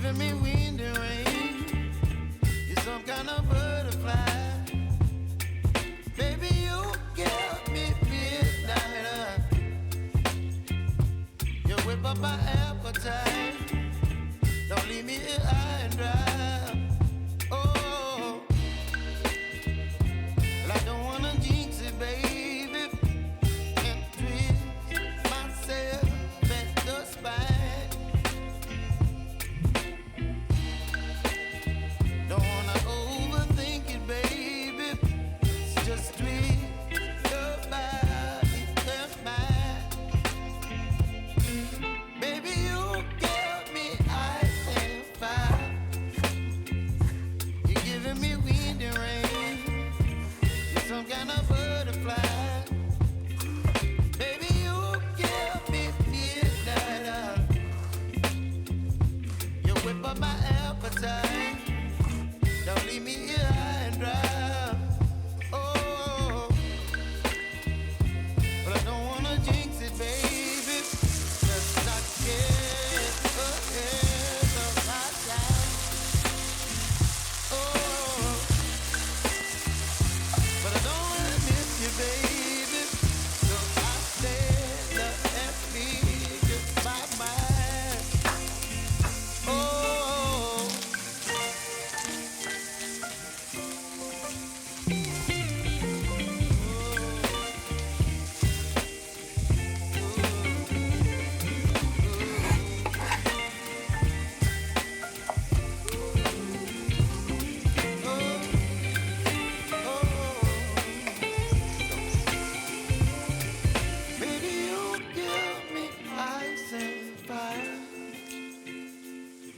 giving me wind and rain. You're some kind of butterfly. Baby, you give me midnight. You whip up my appetite. Don't leave me here high and dry. Oh, well, I don't wanna jinx it, baby, and twist myself at the spine. Don't wanna overthink it, baby. It's just twist your body and mine. Baby, you give me ice and fire. You're giving me wind and rain. You're some kind of butterfly. Baby, you give me midnight. You whip up my appetite. Don't leave me here high and dry. Oh, but I don't wanna jinx it, baby. Just not get ahead of my time. Oh, but I don't wanna miss you, baby. So I stand up and speak my mind. Oh. Baby, you give me ice and fire.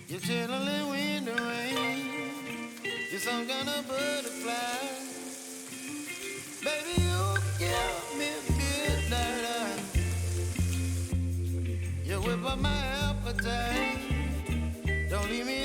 You're chilling wind and rain. You're some kind of butterfly. Baby, you give me midnight. You whip up my appetite. Don't leave me